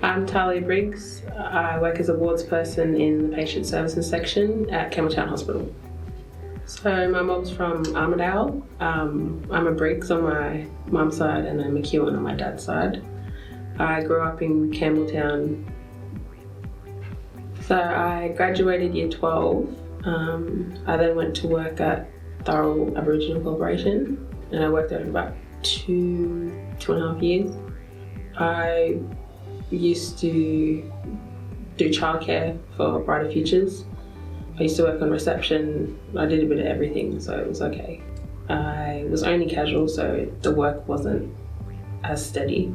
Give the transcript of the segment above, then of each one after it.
I'm Tahlia. I work as a Wardsperson in the patient services section at Campbelltown Hospital. So my mum's from Armidale. I'm a Briggs on my mum's side and a McEwen on my dad's side. I grew up in Campbelltown. So I graduated year 12. I then went to work at Thorough Aboriginal Corporation, and I worked there for about two and a half years. I used to do childcare for Brighter Futures. I used to work on reception. I did a bit of everything, so it was okay. I was only casual, so the work wasn't as steady.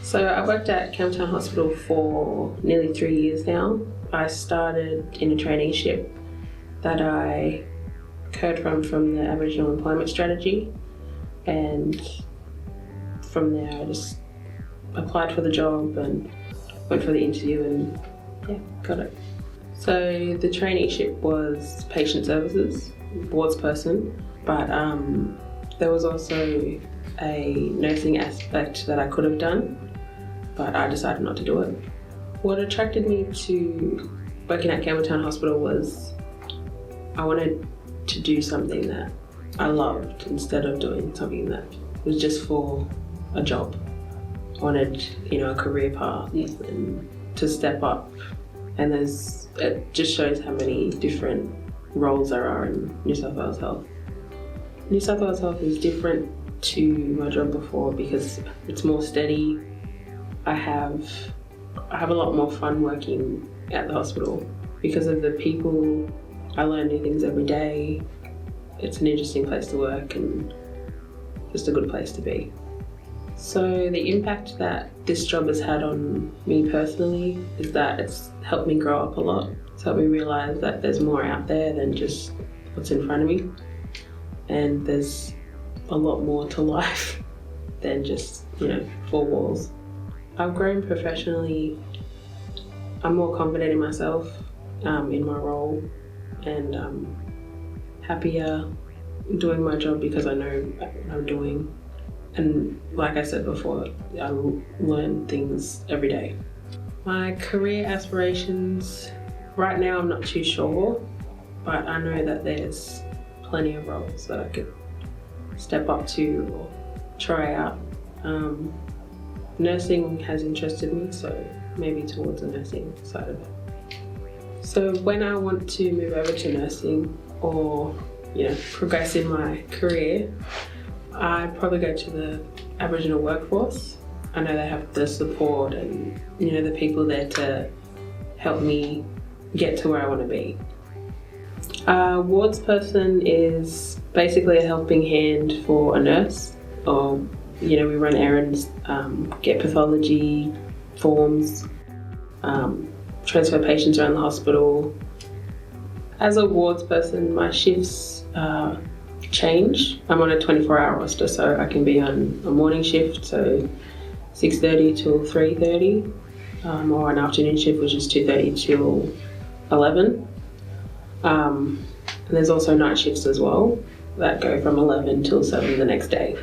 So I worked at Campbelltown Hospital for nearly 3 years now. I started in a traineeship that I heard from the Aboriginal Employment Strategy, and from there I just applied for the job and went for the interview and got it. So the traineeship was patient services, Wardsperson, but there was also a nursing aspect that I could have done, but I decided not to do it. What attracted me to working at Campbelltown Hospital was I wanted to do something that I loved instead of doing something that was just for a job. I wanted, a career path and to step up, and it just shows how many different roles there are in New South Wales Health. New South Wales Health is different to my job before because it's more steady. I have a lot more fun working at the hospital because of the people. I learn new things every day. It's an interesting place to work and just a good place to be. So the impact that this job has had on me personally is that it's helped me grow up a lot. It's helped me realise that there's more out there than just what's in front of me, and there's a lot more to life than just, four walls. I've grown professionally. I'm more confident in myself, in my role, and happier doing my job because I know what I'm doing. And like I said before, I learn things every day. My career aspirations, right now I'm not too sure, but I know that there's plenty of roles that I could step up to or try out. Nursing has interested me, so maybe towards the nursing side of it. So when I want to move over to nursing or, progress in my career, I'd probably go to the Aboriginal workforce. I know they have the support and, the people there to help me get to where I want to be. Wardsperson is basically a helping hand for a nurse, or, we run errands, get pathology forms, transfer patients around the hospital. As a Wardsperson, my shifts change. I'm on a 24-hour roster, so I can be on a morning shift, so 6:30 till 3:30, or an afternoon shift, which is 2:30 till 11. And there's also night shifts as well that go from 11 till 7 the next day.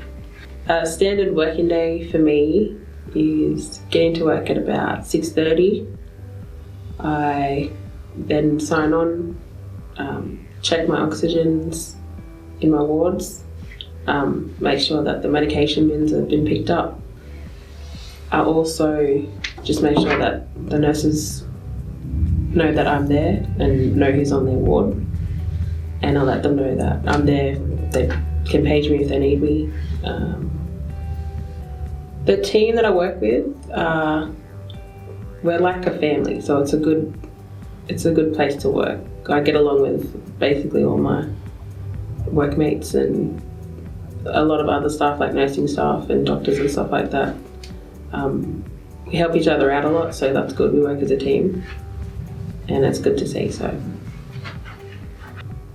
A standard working day for me is getting to work at about 6:30. I then sign on, check my oxygens in my wards, make sure that the medication bins have been picked up. I also just make sure that the nurses know that I'm there and know who's on their ward, and I let them know that I'm there. They can page me if they need me. The team that I work with, we're like a family, so it's a good place to work. I get along with basically all my workmates and a lot of other staff, like nursing staff and doctors and stuff like that. We help each other out a lot, so that's good. We work as a team, and it's good to see. So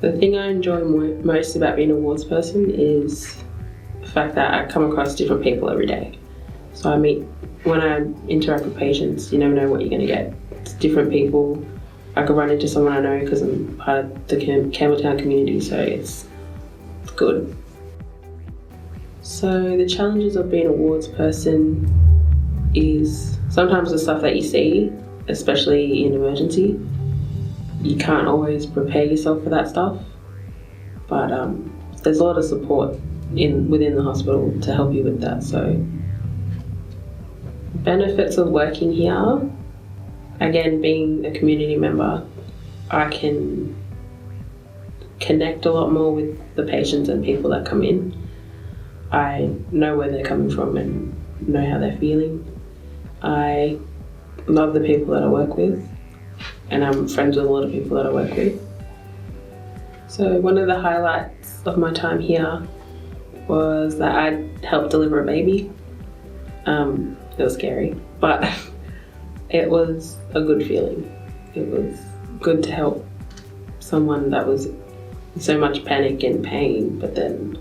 the thing I enjoy most about being a Wardsperson is the fact that I come across different people every day. So when I interact with patients, you never know what you're going to get. It's different people. I could run into someone I know because I'm part of the Campbelltown community, so it's good. So the challenges of being a Wardsperson, is sometimes the stuff that you see, especially in emergency, you can't always prepare yourself for that stuff. But there's a lot of support within the hospital to help you with that. So benefits of working here, again, being a community member, I can connect a lot more with the patients and people that come in. I know where they're coming from and know how they're feeling. I love the people that I work with, and I'm friends with a lot of people that I work with. So one of the highlights of my time here was that I helped deliver a baby. It was scary, but it was a good feeling. It was good to help someone that was in so much panic and pain, but then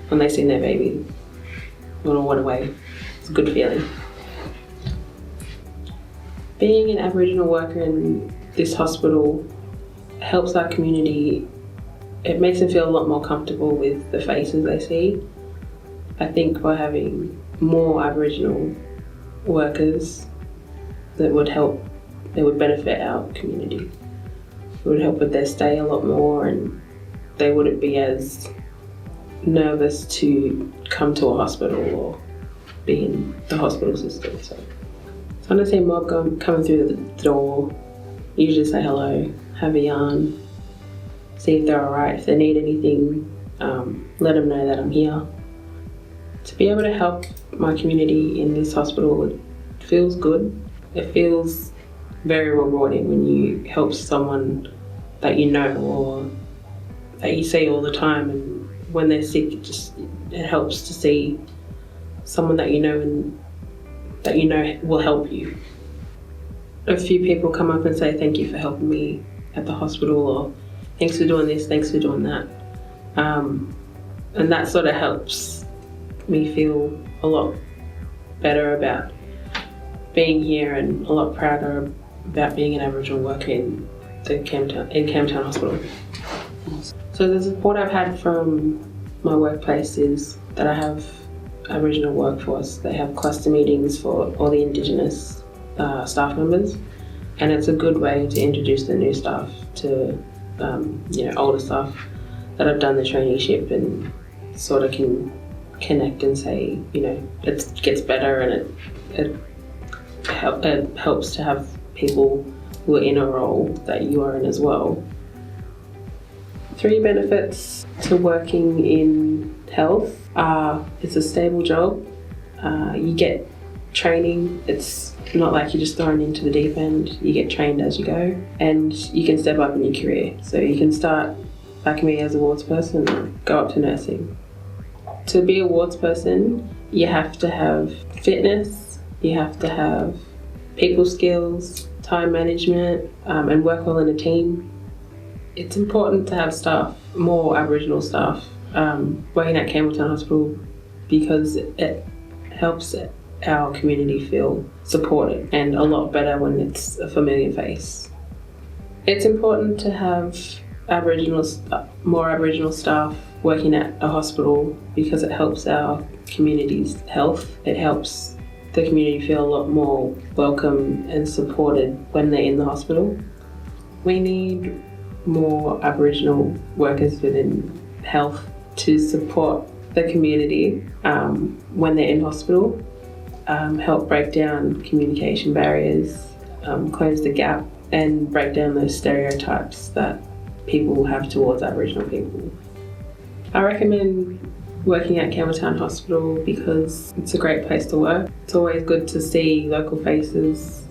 when they seen their baby, it all went away. It's a good feeling. Being an Aboriginal worker in this hospital helps our community. It makes them feel a lot more comfortable with the faces they see. I think by having more Aboriginal workers, that would help, they would benefit our community. It would help with their stay a lot more, and they wouldn't be as nervous to come to a hospital or be in the hospital system. So when I see mob coming through the door, usually say hello, have a yarn, see if they're alright, if they need anything, let them know that I'm here. To be able to help my community in this hospital, it feels good. It feels very rewarding when you help someone that you know or that you see all the time, and when they're sick, it helps to see someone that you know and that you know will help you. A few people come up and say thank you for helping me at the hospital, or thanks for doing this, thanks for doing that. And that sort of helps me feel a lot better about being here and a lot prouder about being an Aboriginal worker in Campbelltown Hospital. So the support I've had from my workplace is that I have Aboriginal workforce. They have cluster meetings for all the Indigenous staff members, and it's a good way to introduce the new staff to older staff that have done the traineeship, and sort of can connect and say, it gets better, and it helps to have people who are in a role that you are in as well. 3 benefits to working in health are: it's a stable job, you get training, it's not like you're just thrown into the deep end, you get trained as you go, and you can step up in your career. So you can start, like me, as a Wardsperson and go up to nursing. To be a Wardsperson, you have to have fitness, you have to have people skills, time management, and work well in a team. It's important to have staff, more Aboriginal staff, working at Campbelltown Hospital, because it helps our community feel supported, and a lot better when it's a familiar face. It's important to have more Aboriginal staff working at a hospital, because it helps our community's health. It helps the community feel a lot more welcome and supported when they're in the hospital. We need more Aboriginal workers within health to support the community when they're in hospital, help break down communication barriers, close the gap, and break down those stereotypes that people have towards Aboriginal people. I recommend working at Campbelltown Hospital because it's a great place to work. It's always good to see local faces